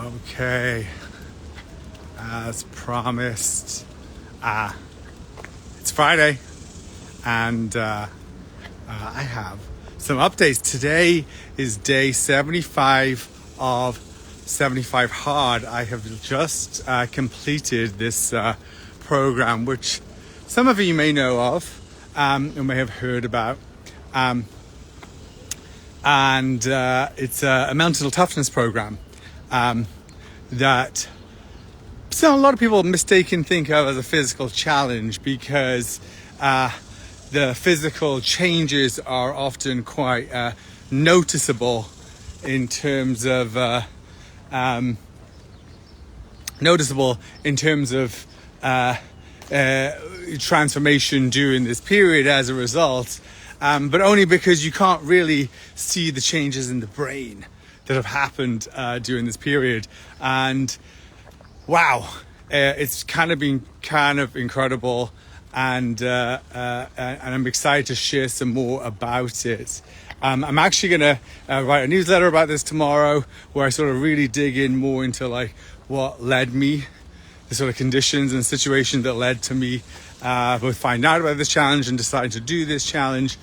Okay, as promised, it's Friday, and I have some updates. Today is day 75 of 75 Hard. I have just completed this program, which some of you may know of, or may have heard about. And it's a mental toughness program that a lot of people mistaken think of as a physical challenge, because the physical changes are often quite noticeable in terms of transformation during this period as a result, but only because you can't really see the changes in the brain that have happened during this period. And wow, it's been incredible, and I'm excited to share some more about it. I'm actually going to write a newsletter about this tomorrow, where I sort of really dig in more into like what led me, the sort of conditions and situations that led to me both find out about this challenge and deciding to do this challenge.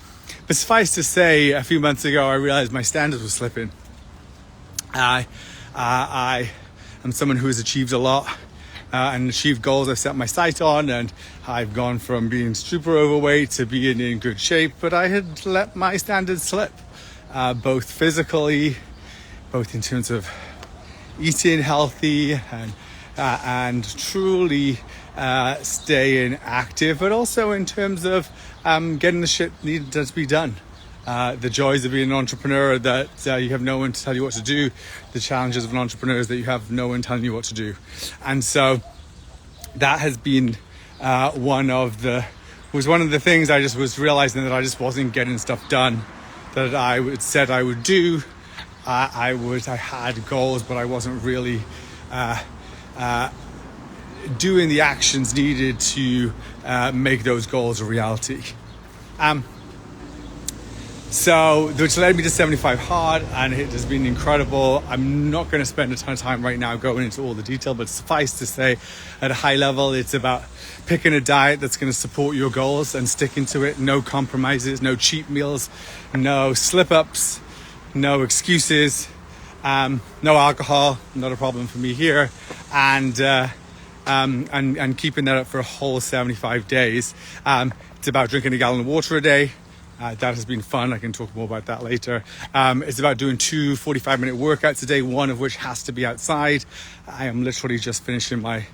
But suffice to say, a few months ago, I realized my standards were slipping. I am someone who has achieved a lot and achieved goals I've set my sight on, and I've gone from being super overweight to being in good shape, but I had let my standards slip, both physically, both in terms of eating healthy and truly staying active, but also in terms of getting the shit needed to be done. The joys of being an entrepreneur, that you have no one to tell you what to do. The challenges of an entrepreneur is that you have no one telling you what to do. And so that has been one of the things I just was realizing, that I just wasn't getting stuff done that I said I would do. I had goals, but I wasn't really doing the actions needed to make those goals a reality. So, which led me to 75 Hard, and it has been incredible. I'm not going to spend a ton of time right now going into all the detail, but suffice to say, at a high level, it's about picking a diet that's going to support your goals and sticking to it. No compromises, no cheat meals, no slip-ups, no excuses, no alcohol, not a problem for me here, and keeping that up for a whole 75 days. It's about drinking a gallon of water a day. That has been fun. I can talk more about that later. It's about doing 2 45-minute workouts a day, one of which has to be outside. I am literally just finished my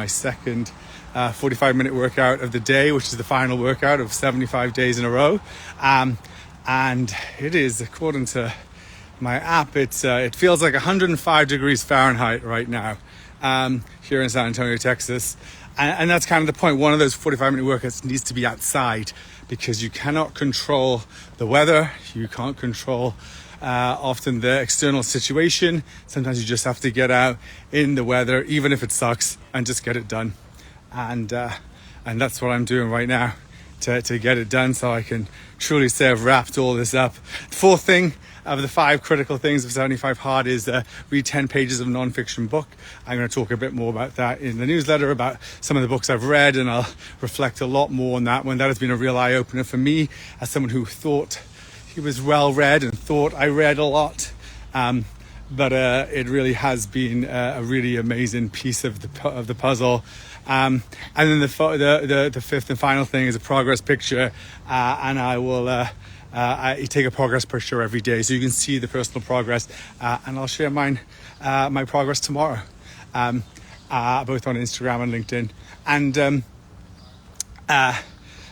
second 45-minute workout of the day, which is the final workout of 75 days in a row. And it is, according to my app, it feels like 105 degrees Fahrenheit right now here in San Antonio, Texas. And that's kind of the point. One of those 45-minute workouts needs to be outside, because you cannot control the weather. You can't control often the external situation. Sometimes you just have to get out in the weather, even if it sucks, and just get it done. And that's what I'm doing right now to get it done, so I can truly say I've wrapped all this up. The fourth thing of the 5 critical things of 75 Hard is read 10 pages of non-fiction book. I'm going to talk a bit more about that in the newsletter, about some of the books I've read, and I'll reflect a lot more on that one. That has been a real eye-opener for me, as someone who thought he was well-read and thought I read a lot. But it really has been a really amazing piece of the puzzle. And then the fifth and final thing is a progress picture, and I will I take a progress picture every day, so you can see the personal progress, and I'll share my progress tomorrow, both on Instagram and LinkedIn. And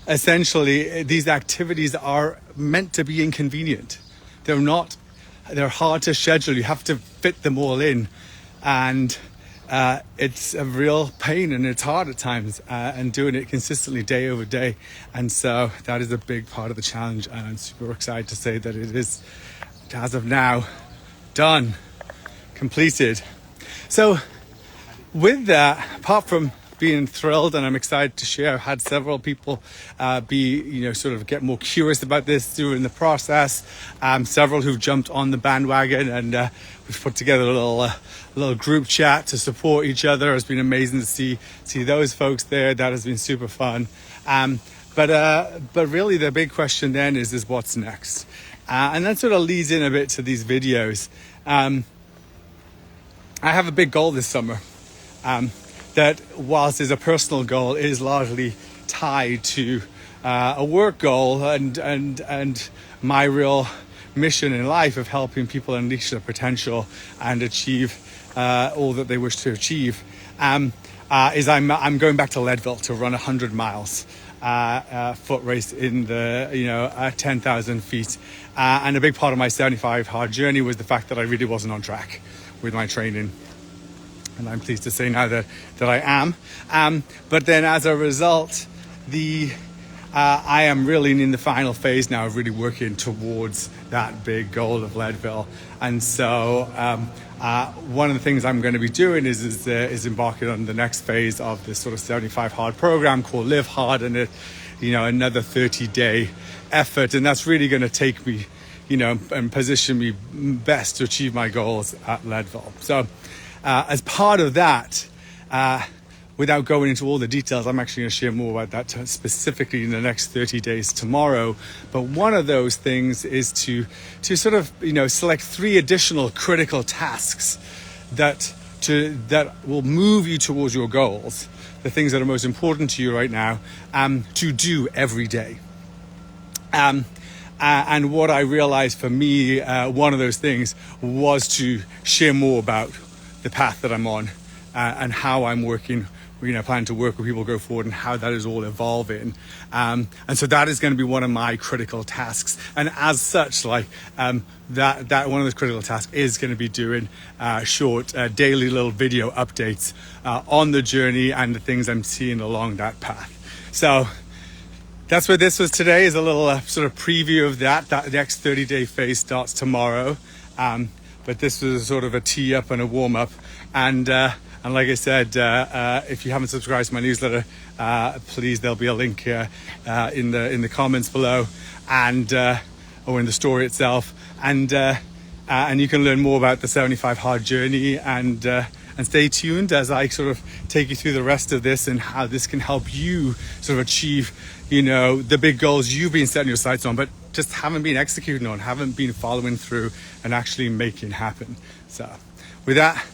essentially, these activities are meant to be inconvenient. They're hard to schedule. You have to fit them all in, and it's a real pain, and it's hard at times, and doing it consistently day over day. And so that is a big part of the challenge, and I'm super excited to say that it is, as of now, done, completed. So with that, apart from been thrilled, and I'm excited to share. I've had several people sort of get more curious about this during the process. Several who've jumped on the bandwagon, and we've put together a little group chat to support each other. It's been amazing to see those folks there. That has been super fun. But really the big question then is what's next? And that sort of leads in a bit to these videos. I have a big goal this summer that, whilst is a personal goal, is largely tied to a work goal and my real mission in life of helping people unleash their potential and achieve all that they wish to achieve. Is I'm going back to Leadville to run 100 miles. Foot race in the 10,000 feet, and a big part of my 75 hard journey was the fact that I really wasn't on track with my training, and I'm pleased to say now that I am. But then as a result, I am really in the final phase now of really working towards that big goal of Leadville. And so one of the things I'm going to be doing is embarking on the next phase of this sort of 75 hard program called Live Hard, and another 30-day effort. And that's really going to take me, and position me best to achieve my goals at Leadville. So as part of that, without going into all the details, I'm actually going to share more about that specifically in the next 30 days tomorrow. But one of those things is to sort of, select 3 additional critical tasks that will move you towards your goals, the things that are most important to you right now, to do every day. And what I realized for me, one of those things was to share more about the path that I'm on and how I'm working, plan to work with people go forward, and how that is all evolving. And so that is going to be one of my critical tasks. And as such, that one of those critical tasks is going to be doing short daily little video updates on the journey and the things I'm seeing along that path. So that's what this was today, is a little sort of preview of that. That next 30-day phase starts tomorrow. But this was sort of a tee up and a warm up. And like I said, if you haven't subscribed to my newsletter, please, there'll be a link in the comments below, and or in the story itself, and you can learn more about the 75 hard journey, and stay tuned as I sort of take you through the rest of this and how this can help you sort of achieve, the big goals you've been setting your sights on, but just haven't been executing on, haven't been following through and actually making happen. So with that,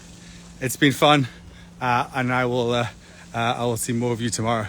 it's been fun, and I will see more of you tomorrow.